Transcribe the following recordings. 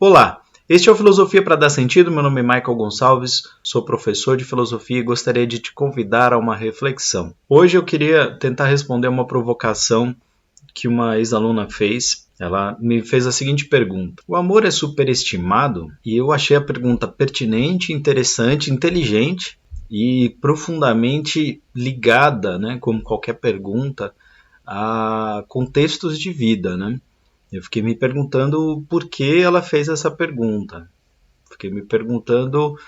Olá, este é o Filosofia para Dar Sentido. Meu nome é Michael Gonçalves, sou professor de filosofia e gostaria de te convidar a uma reflexão. Hoje eu queria tentar responder uma provocação que uma ex-aluna fez. Ela me fez a seguinte pergunta: o amor é superestimado? E eu achei a pergunta pertinente, interessante, inteligente e profundamente ligada, né, como qualquer pergunta, a contextos de vida, né? Eu fiquei me perguntando por que ela fez essa pergunta. Fiquei me perguntando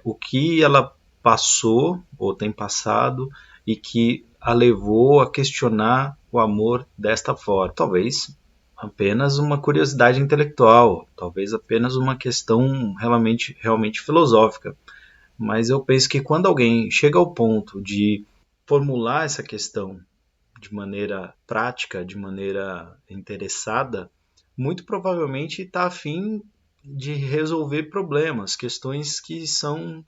o que ela passou ou tem passado e que a levou a questionar o amor desta forma. Talvez apenas uma curiosidade intelectual, talvez apenas uma questão realmente filosófica. Mas eu penso que quando alguém chega ao ponto de formular essa questão de maneira prática, de maneira interessada, muito provavelmente está a fim de resolver problemas, questões que são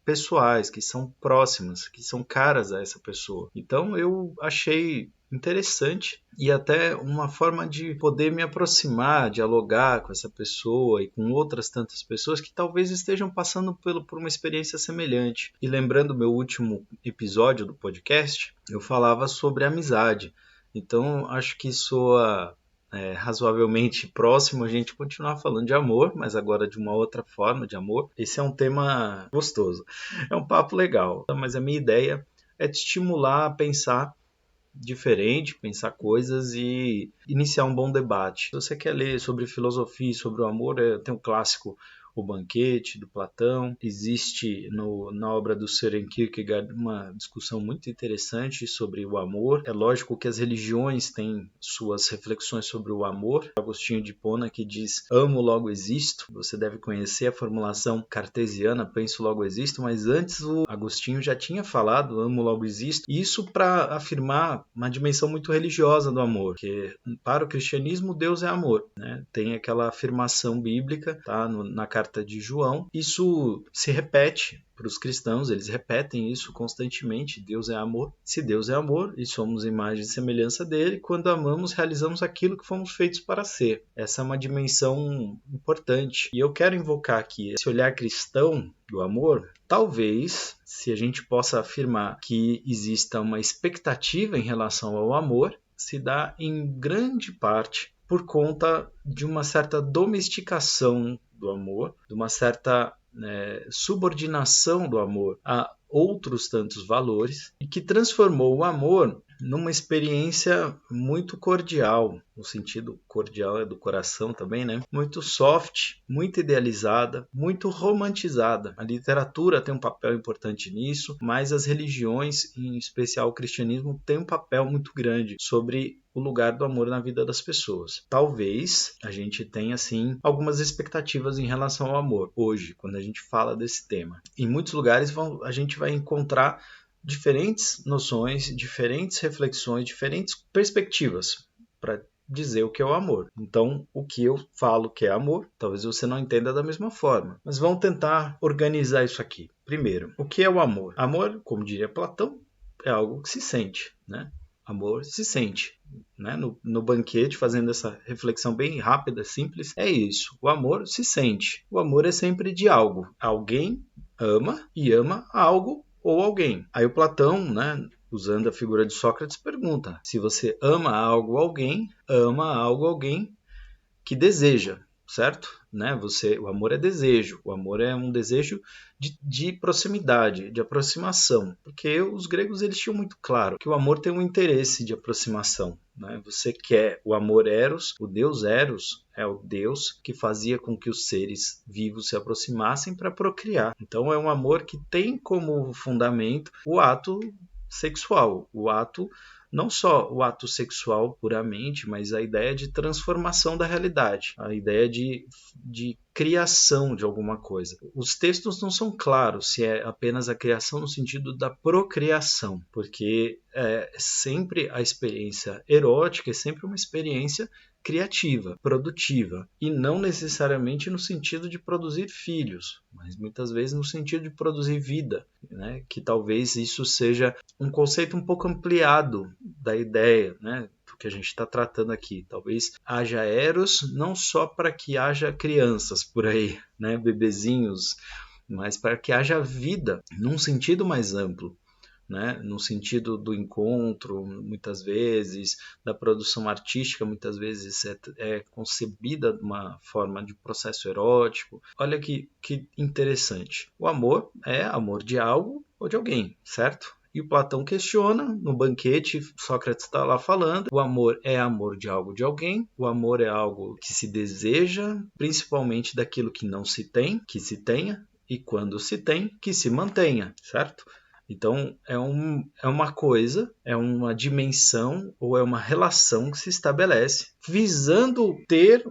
pessoais, que são próximas, que são caras a essa pessoa. Então eu achei interessante e até uma forma de poder me aproximar, dialogar com essa pessoa e com outras tantas pessoas que talvez estejam passando por uma experiência semelhante. E lembrando meu último episódio do podcast, eu falava sobre amizade. Então acho que soa razoavelmente próximo a gente continuar falando de amor, mas agora de uma outra forma de amor. Esse é um tema gostoso, é um papo legal, mas a minha ideia é te estimular a pensar diferente, pensar coisas e iniciar um bom debate. Se você quer ler sobre filosofia e sobre o amor, tem um clássico, O Banquete, do Platão. Existe na obra do Søren Kierkegaard uma discussão muito interessante sobre o amor. É lógico que as religiões têm suas reflexões sobre o amor. Agostinho de Hipona que diz: amo, logo existo. Você deve conhecer a formulação cartesiana, penso, logo existo, mas antes o Agostinho já tinha falado amo, logo existo. Isso para afirmar uma dimensão muito religiosa do amor, porque para o cristianismo Deus é amor, né? Tem aquela afirmação bíblica, tá, na carta de João. Isso se repete para os cristãos, eles repetem isso constantemente: Deus é amor. Se Deus é amor e somos imagem e semelhança dele, quando amamos, realizamos aquilo que fomos feitos para ser. Essa é uma dimensão importante. E eu quero invocar aqui esse olhar cristão do amor. Talvez, se a gente possa afirmar que exista uma expectativa em relação ao amor, se dá em grande parte por conta de uma certa domesticação do amor, de uma certa subordinação do amor a outros tantos valores, e que transformou o amor numa experiência muito cordial, no sentido cordial é do coração também, né? Muito soft, muito idealizada, muito romantizada. A literatura tem um papel importante nisso, mas as religiões, em especial o cristianismo, tem um papel muito grande sobre o lugar do amor na vida das pessoas. Talvez a gente tenha, assim, algumas expectativas em relação ao amor hoje, quando a gente fala desse tema. Em muitos lugares a gente vai encontrar diferentes noções, diferentes reflexões, diferentes perspectivas para dizer o que é o amor. Então, o que eu falo que é amor, talvez você não entenda da mesma forma. Mas vamos tentar organizar isso aqui. Primeiro, o que é o amor? Amor, como diria Platão, é algo que se sente, né? Amor se sente, né? No banquete, fazendo essa reflexão bem rápida, simples, é isso. O amor se sente. O amor é sempre de algo. Alguém ama e ama algo ou alguém. Aí o Platão, né, usando a figura de Sócrates, pergunta: se você ama algo ou alguém, ama algo ou alguém que deseja, certo? Né? O amor é desejo, o amor é um desejo de proximidade, de aproximação, porque os gregos eles tinham muito claro que o amor tem um interesse de aproximação, né? Você quer o amor eros, o deus eros é o deus que fazia com que os seres vivos se aproximassem para procriar. Então é um amor que tem como fundamento o ato sexual, o ato, não só o ato sexual puramente, mas a ideia de transformação da realidade, a ideia de criação de alguma coisa. Os textos não são claros se é apenas a criação no sentido da procriação, porque sempre a experiência erótica é sempre uma experiência criativa, produtiva, e não necessariamente no sentido de produzir filhos, mas muitas vezes no sentido de produzir vida, né? Que talvez isso seja um conceito um pouco ampliado da ideia, né? que a gente está tratando aqui. Talvez haja eros não só para que haja crianças por aí, né, bebezinhos, mas para que haja vida num sentido mais amplo. Né? No sentido do encontro, muitas vezes, da produção artística, muitas vezes é concebida de uma forma de processo erótico. Olha que interessante. O amor é amor de algo ou de alguém, certo? E o Platão questiona, no banquete, Sócrates está lá falando, o amor é amor de algo de alguém, o amor é algo que se deseja, principalmente daquilo que não se tem, que se tenha, e quando se tem, que se mantenha, certo? Então, é uma coisa, é uma dimensão ou é uma relação que se estabelece visando ter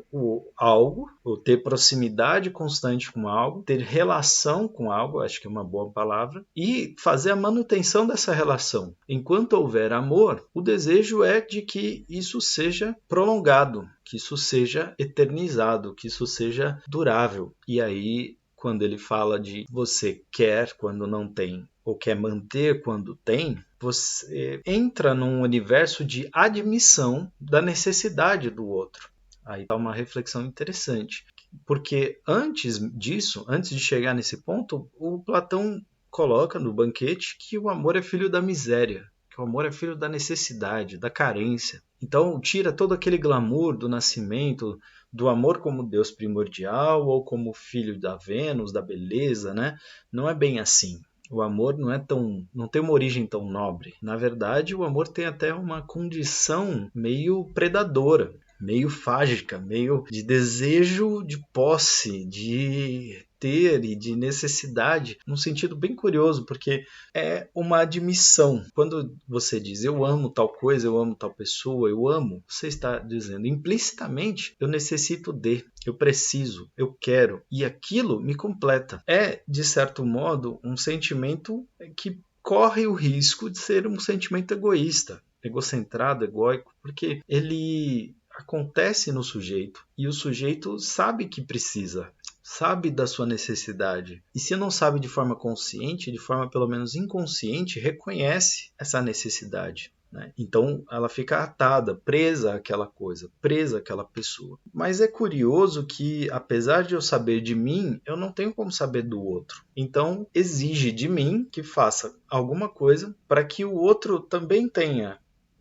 algo, ou ter proximidade constante com algo, ter relação com algo, acho que é uma boa palavra, e fazer a manutenção dessa relação. Enquanto houver amor, o desejo é de que isso seja prolongado, que isso seja eternizado, que isso seja durável. E aí, quando ele fala de você quer quando não tem, ou quer manter quando tem, você entra num universo de admissão da necessidade do outro. Aí está uma reflexão interessante. Porque antes disso, antes de chegar nesse ponto, o Platão coloca no banquete que o amor é filho da miséria, que o amor é filho da necessidade, da carência. Então tira todo aquele glamour do nascimento, do amor como Deus primordial ou como filho da Vênus, da beleza, né? Não é bem assim. O amor não tem uma origem tão nobre. Na verdade, o amor tem até uma condição meio predadora, meio fágica, meio de desejo de posse, de ter e de necessidade, num sentido bem curioso, porque é uma admissão. Quando você diz eu amo tal coisa, eu amo tal pessoa, eu amo, você está dizendo implicitamente eu necessito de, eu preciso, eu quero, e aquilo me completa. É, de certo modo, um sentimento que corre o risco de ser um sentimento egoísta, egocentrado, egóico, porque ele acontece no sujeito e o sujeito sabe que precisa, sabe da sua necessidade. E se não sabe de forma consciente, de forma pelo menos inconsciente, reconhece essa necessidade. Né? Então ela fica atada, presa àquela coisa, presa àquela pessoa. Mas é curioso que, apesar de eu saber de mim, eu não tenho como saber do outro. Então exige de mim que faça alguma coisa para que o outro também tenha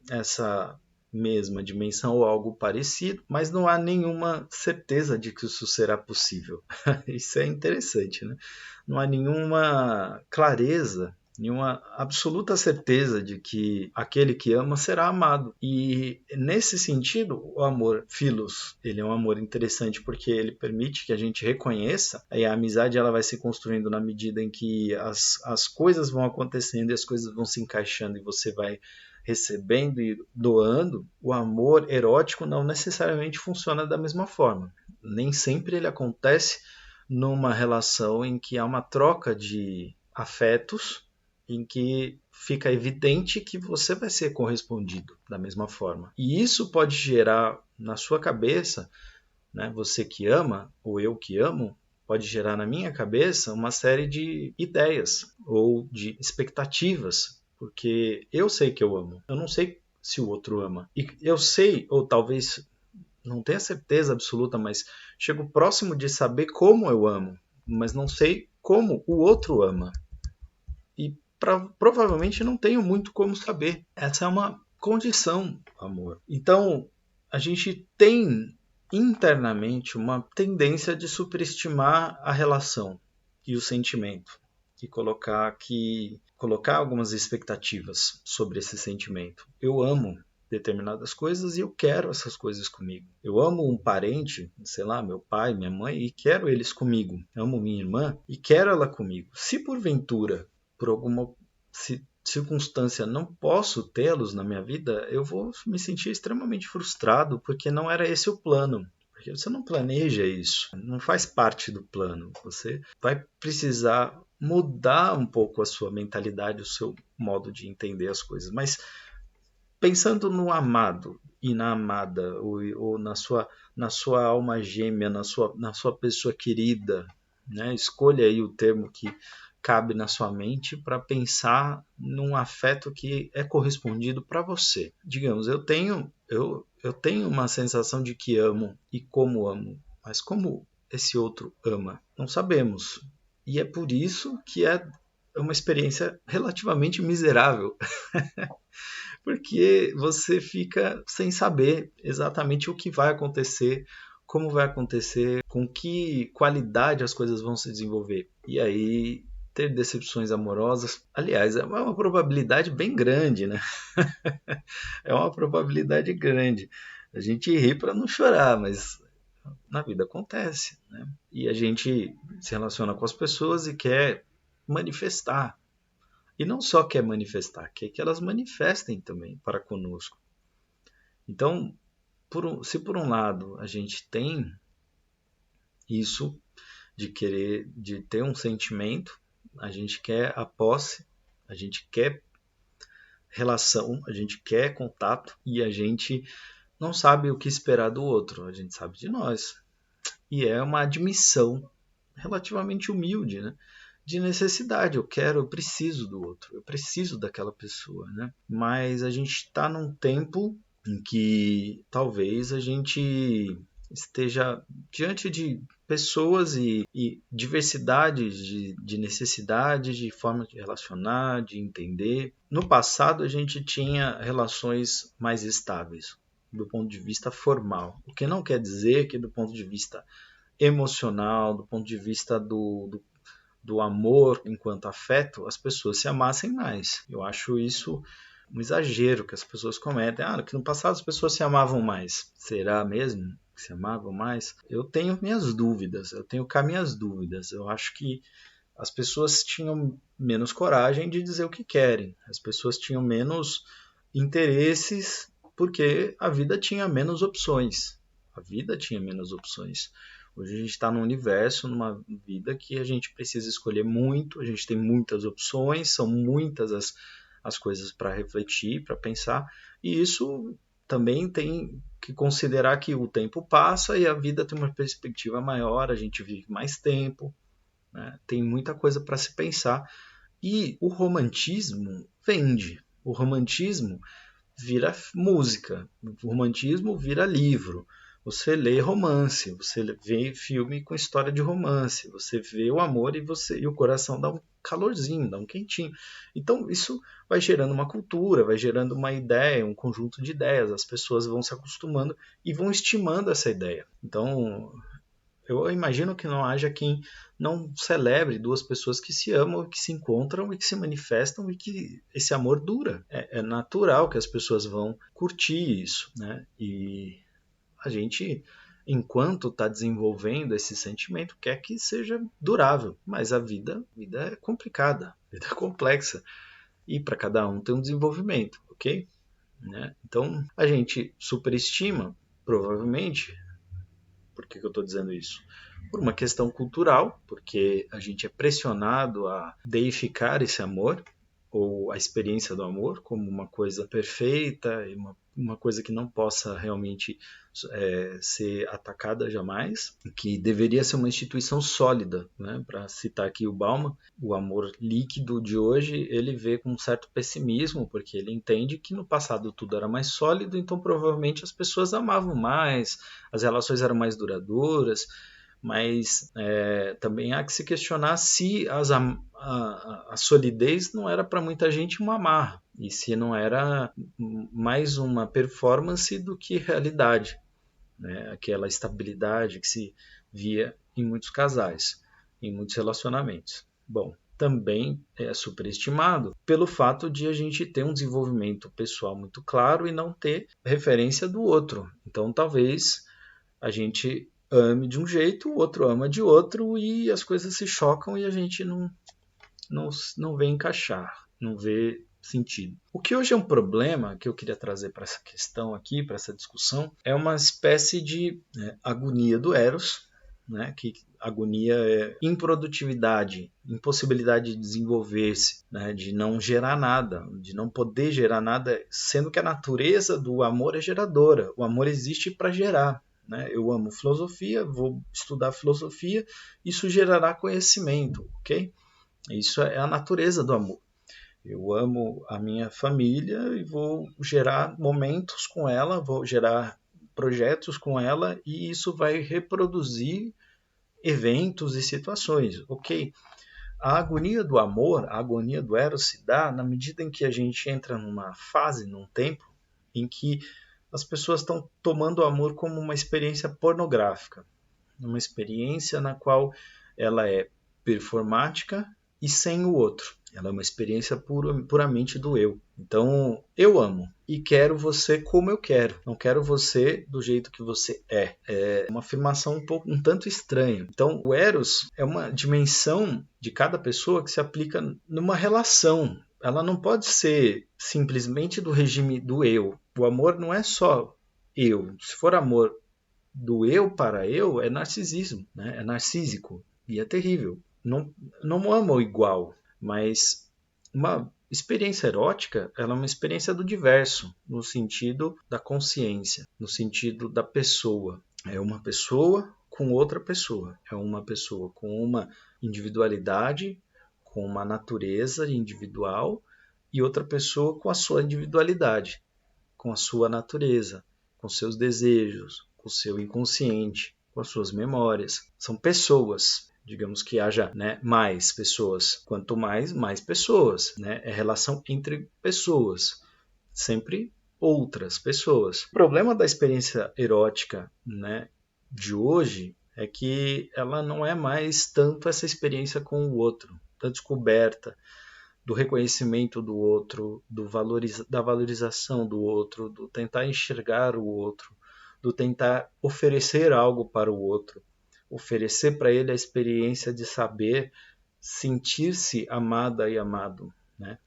essa mesma dimensão ou algo parecido, mas não há nenhuma certeza de que isso será possível. Isso é interessante, né? Não há nenhuma clareza, nenhuma absoluta certeza de que aquele que ama será amado. E nesse sentido, o amor philos, ele é um amor interessante porque ele permite que a gente reconheça, e a amizade ela vai se construindo na medida em que as coisas vão acontecendo e as coisas vão se encaixando e você vai recebendo e doando. O amor erótico não necessariamente funciona da mesma forma. Nem sempre ele acontece numa relação em que há uma troca de afetos, em que fica evidente que você vai ser correspondido da mesma forma. E isso pode gerar na sua cabeça, né, você que ama, ou eu que amo, pode gerar na minha cabeça uma série de ideias ou de expectativas, porque eu sei que eu amo, eu não sei se o outro ama. E eu sei, ou talvez não tenha certeza absoluta, mas chego próximo de saber como eu amo, mas não sei como o outro ama. E provavelmente não tenho muito como saber. Essa é uma condição, amor. Então, a gente tem internamente uma tendência de superestimar a relação e o sentimento e colocar algumas expectativas sobre esse sentimento. Eu amo determinadas coisas e eu quero essas coisas comigo. Eu amo um parente, sei lá, meu pai, minha mãe, e quero eles comigo. Amo minha irmã e quero ela comigo. Se porventura, por alguma circunstância, não posso tê-los na minha vida, eu vou me sentir extremamente frustrado, porque não era esse o plano. Porque você não planeja isso, não faz parte do plano. Você vai precisar mudar um pouco a sua mentalidade, o seu modo de entender as coisas. Mas pensando no amado e na amada, ou na sua alma gêmea, na sua pessoa querida, né? Escolha aí o termo que cabe na sua mente para pensar num afeto que é correspondido para você. Digamos, eu tenho eu tenho uma sensação de que amo e como amo, mas como esse outro ama, não sabemos. E é por isso que é uma experiência relativamente miserável, porque você fica sem saber exatamente o que vai acontecer, como vai acontecer, com que qualidade as coisas vão se desenvolver. E aí ter decepções amorosas, aliás, é uma probabilidade bem grande, né? É uma probabilidade grande. A gente ri para não chorar, mas na vida acontece, né? E a gente se relaciona com as pessoas e quer manifestar. E não só quer manifestar, quer que elas manifestem também para conosco. Então, se por um lado a gente tem isso de querer, de ter um sentimento, a gente quer a posse, a gente quer relação, a gente quer contato e a gente não sabe o que esperar do outro, a gente sabe de nós. E é uma admissão relativamente humilde, né? De necessidade. Eu preciso do outro, eu preciso daquela pessoa, né? Mas a gente está num tempo em que talvez a gente esteja diante de pessoas e diversidades de necessidades, de forma de relacionar, de entender. No passado a gente tinha relações mais estáveis do ponto de vista formal, o que não quer dizer que do ponto de vista emocional, do ponto de vista do amor enquanto afeto, as pessoas se amassem mais. Eu acho isso um exagero que as pessoas cometem. Ah, que no passado as pessoas se amavam mais. Será mesmo que se amavam mais? Eu tenho minhas dúvidas, eu tenho cá minhas dúvidas. Eu acho que as pessoas tinham menos coragem de dizer o que querem. As pessoas tinham menos interesses porque a vida tinha menos opções. A vida tinha menos opções. Hoje a gente está num universo, numa vida que a gente precisa escolher muito, a gente tem muitas opções, são muitas as coisas para refletir, para pensar, e isso também tem que considerar que o tempo passa e a vida tem uma perspectiva maior, a gente vive mais tempo, né? Tem muita coisa para se pensar. E o romantismo vende. O romantismo vira música, o romantismo vira livro. Você lê romance, você vê filme com história de romance, você vê o amor e o coração dá um calorzinho, dá um quentinho. Então isso vai gerando uma cultura, vai gerando uma ideia, um conjunto de ideias. As pessoas vão se acostumando e vão estimando essa ideia. Então eu imagino que não haja quem não celebre duas pessoas que se amam, que se encontram e que se manifestam e que esse amor dura. É natural que as pessoas vão curtir isso, né? E a gente, enquanto está desenvolvendo esse sentimento, quer que seja durável. Mas a vida é complicada, a vida é complexa. E para cada um tem um desenvolvimento, ok? Né? Então a gente superestima, provavelmente. Por que eu estou dizendo isso? Por uma questão cultural, porque a gente é pressionado a deificar esse amor, ou a experiência do amor, como uma coisa perfeita, uma coisa que não possa realmente ser atacada jamais, que deveria ser uma instituição sólida, né? Para citar aqui o Bauman, o amor líquido de hoje ele vê com um certo pessimismo, porque ele entende que no passado tudo era mais sólido, então provavelmente as pessoas amavam mais, as relações eram mais duradouras, mas também há que se questionar se a solidez não era para muita gente uma amarra, e se não era mais uma performance do que realidade, né? Aquela estabilidade que se via em muitos casais, em muitos relacionamentos. Bom, também é superestimado pelo fato de a gente ter um desenvolvimento pessoal muito claro e não ter referência do outro. Então, talvez a gente ame de um jeito, o outro ama de outro e as coisas se chocam e a gente não vê encaixar, não vê sentido. O que hoje é um problema que eu queria trazer para essa questão aqui, para essa discussão, é uma espécie de agonia do Eros, né? Que agonia é improdutividade, impossibilidade de desenvolver-se, né? De não gerar nada, de não poder gerar nada, sendo que a natureza do amor é geradora. O amor existe para gerar. Né? Eu amo filosofia, vou estudar filosofia, isso gerará conhecimento, ok? Isso é a natureza do amor. Eu amo a minha família e vou gerar momentos com ela, vou gerar projetos com ela e isso vai reproduzir eventos e situações, ok? A agonia do amor, a agonia do eros se dá na medida em que a gente entra numa fase, num tempo, em que as pessoas estão tomando o amor como uma experiência pornográfica, uma experiência na qual ela é performática e sem o outro. Ela é uma experiência puramente do eu. Então, eu amo e quero você como eu quero. Não quero você do jeito que você é. É uma afirmação um tanto estranha. Então, o Eros é uma dimensão de cada pessoa que se aplica numa relação. Ela não pode ser simplesmente do regime do eu. O amor não é só eu. Se for amor do eu para eu, é narcisismo, né? É narcísico e é terrível. Não amo igual, mas uma experiência erótica, ela é uma experiência do diverso, no sentido da consciência, no sentido da pessoa. É uma pessoa com outra pessoa, é uma pessoa com uma individualidade, com uma natureza individual e outra pessoa com a sua individualidade, com a sua natureza, com seus desejos, com o seu inconsciente, com as suas memórias. São pessoas. Digamos que haja, né, mais pessoas. Quanto mais pessoas. Né? É relação entre pessoas. Sempre outras pessoas. O problema da experiência erótica, né, de hoje é que ela não é mais tanto essa experiência com o outro, da descoberta, do reconhecimento do outro, da valorização do outro, do tentar enxergar o outro, do tentar oferecer algo para o outro, oferecer para ele a experiência de saber sentir-se amada e amado, né?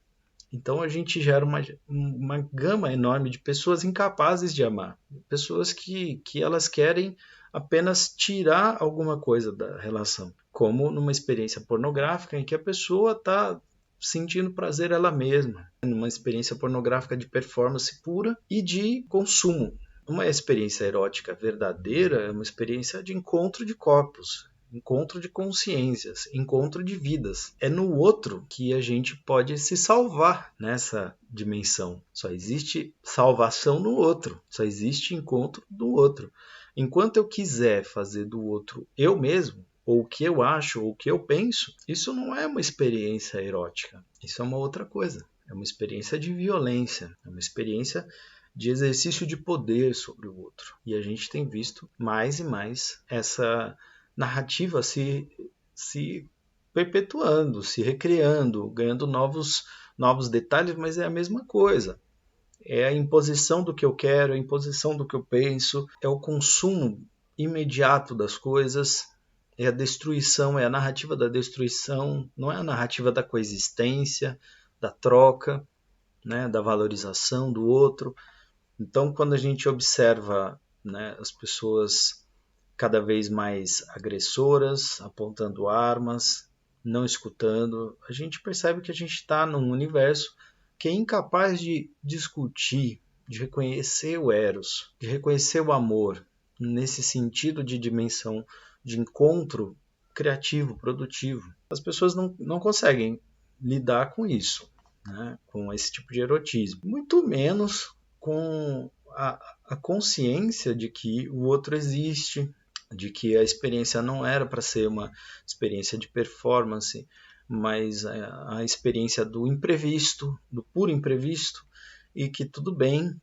Então a gente gera uma gama enorme de pessoas incapazes de amar, pessoas que elas querem apenas tirar alguma coisa da relação, como numa experiência pornográfica em que a pessoa está sentindo prazer ela mesma, numa experiência pornográfica de performance pura e de consumo. Uma experiência erótica verdadeira é uma experiência de encontro de corpos, encontro de consciências, encontro de vidas. É no outro que a gente pode se salvar nessa dimensão. Só existe salvação no outro, só existe encontro do outro. Enquanto eu quiser fazer do outro eu mesmo, ou o que eu acho, ou o que eu penso, isso não é uma experiência erótica. Isso é uma outra coisa. É uma experiência de violência, é uma experiência de exercício de poder sobre o outro. E a gente tem visto mais e mais essa narrativa se perpetuando, se recriando, ganhando novos detalhes, mas é a mesma coisa. É a imposição do que eu quero, é a imposição do que eu penso, é o consumo imediato das coisas, é a destruição, é a narrativa da destruição, não é a narrativa da coexistência, da troca, né, da valorização do outro. Então, quando a gente observa, né, as pessoas cada vez mais agressoras, apontando armas, não escutando, a gente percebe que a gente está num universo que é incapaz de discutir, de reconhecer o eros, de reconhecer o amor, nesse sentido de dimensão de encontro criativo, produtivo. As pessoas não conseguem lidar com isso, né? Com esse tipo de erotismo. Muito menos com a consciência de que o outro existe, de que a experiência não era para ser uma experiência de performance, mas a experiência do imprevisto, do puro imprevisto, e que tudo bem,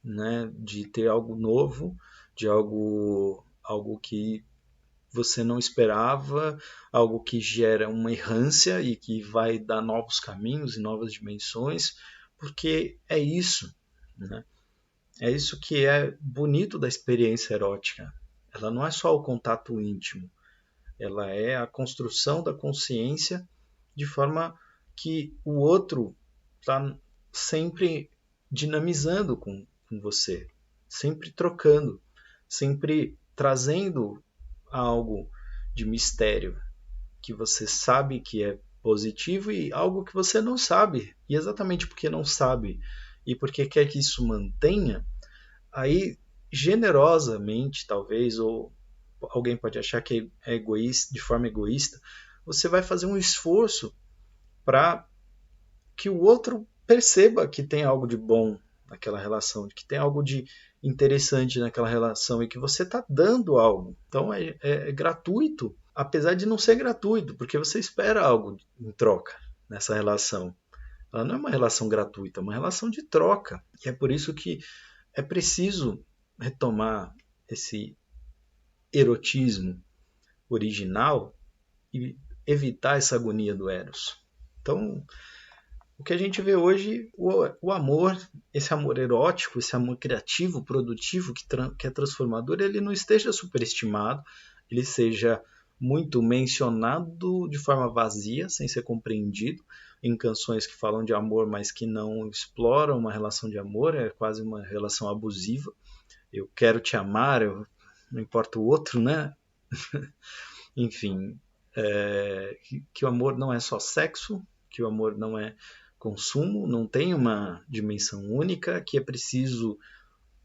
né, de ter algo novo, de algo que você não esperava, algo que gera uma errância e que vai dar novos caminhos e novas dimensões, porque é isso, né? É isso que é bonito da experiência erótica. Ela não é só o contato íntimo, ela é a construção da consciência de forma que o outro está sempre dinamizando com você, sempre trocando, sempre trazendo algo de mistério que você sabe que é positivo e algo que você não sabe. E exatamente porque não sabe e porque quer que isso mantenha, aí generosamente, talvez, ou alguém pode achar que é egoísta, de forma egoísta, você vai fazer um esforço para que o outro perceba que tem algo de bom naquela relação, que tem algo de interessante naquela relação e que você está dando algo. Então é gratuito, apesar de não ser gratuito, porque você espera algo em troca nessa relação. Ela não é uma relação gratuita, é uma relação de troca. E é por isso que é preciso retomar esse erotismo original e evitar essa agonia do Eros. Então, o que a gente vê hoje, o amor, esse amor erótico, esse amor criativo, produtivo, que é transformador, ele não esteja superestimado, ele seja muito mencionado de forma vazia, sem ser compreendido, em canções que falam de amor, mas que não exploram uma relação de amor, é quase uma relação abusiva. Eu quero te amar, não importa o outro, né? Enfim, que o amor não é só sexo, que o amor não é consumo, não tem uma dimensão única, que é preciso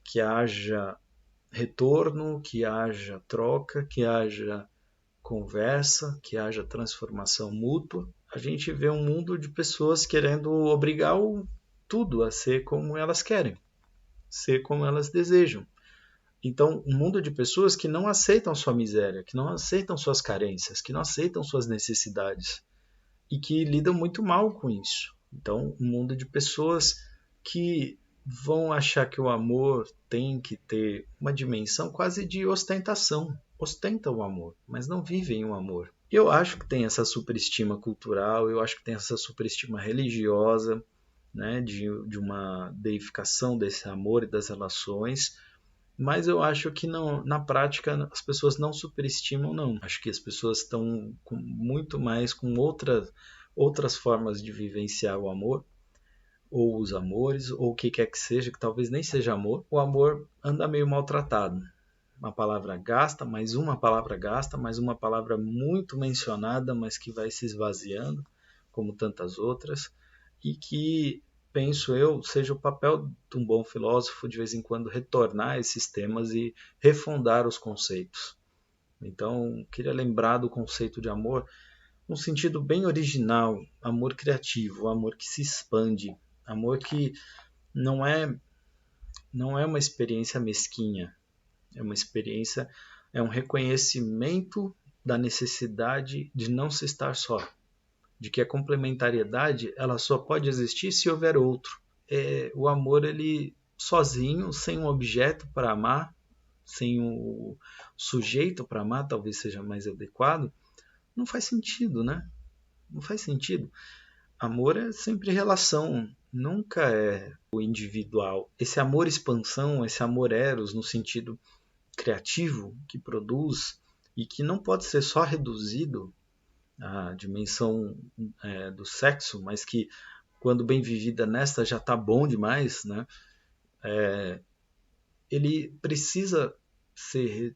que haja retorno, que haja troca, que haja conversa, que haja transformação mútua. A gente vê um mundo de pessoas querendo obrigar tudo a ser como elas querem, ser como elas desejam. Então, um mundo de pessoas que não aceitam sua miséria, que não aceitam suas carências, que não aceitam suas necessidades e que lidam muito mal com isso. Então, um mundo de pessoas que vão achar que o amor tem que ter uma dimensão quase de ostentação. Ostentam o amor, mas não vivem o amor. Eu acho que tem essa superestima cultural, eu acho que tem essa superestima religiosa, né, de uma deificação desse amor e das relações, mas eu acho que não, na prática as pessoas não superestimam, não. Acho que as pessoas estão muito mais com outras formas de vivenciar o amor, ou os amores, ou o que quer que seja, que talvez nem seja amor. O amor anda meio maltratado. Uma palavra gasta, mais uma palavra gasta, mais uma palavra muito mencionada, mas que vai se esvaziando, como tantas outras, e que, penso eu, seja o papel de um bom filósofo de vez em quando retornar a esses temas e refundar os conceitos. Então, queria lembrar do conceito de amor num sentido bem original, amor criativo, amor que se expande, amor que não é uma experiência mesquinha, é uma experiência, é um reconhecimento da necessidade de não se estar só, de que a complementariedade ela só pode existir se houver outro. O amor, ele sozinho, sem um objeto para amar, sem o sujeito para amar, talvez seja mais adequado, não faz sentido, né? Não faz sentido. Amor é sempre relação, nunca é o individual. Esse amor expansão, esse amor eros, no sentido criativo, que produz e que não pode ser só reduzido à dimensão do sexo, mas que quando bem vivida nesta já está bom demais, né? Ele precisa ser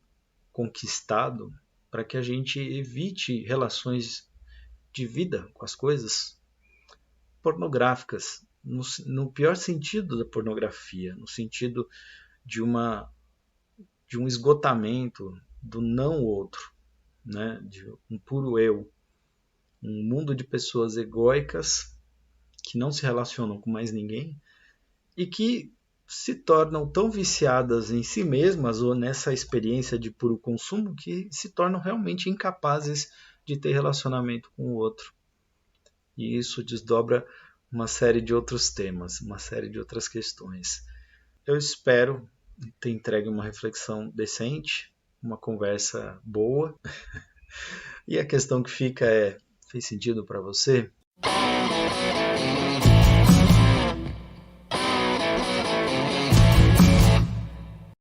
conquistado para que a gente evite relações de vida com as coisas pornográficas, no pior sentido da pornografia, no sentido de um esgotamento do não outro, né? De um puro eu, um mundo de pessoas egóicas que não se relacionam com mais ninguém e que se tornam tão viciadas em si mesmas ou nessa experiência de puro consumo que se tornam realmente incapazes de ter relacionamento com o outro. E isso desdobra uma série de outros temas, uma série de outras questões. Eu espero ter entregue uma reflexão decente, uma conversa boa. E a questão que fica é: fez sentido para você?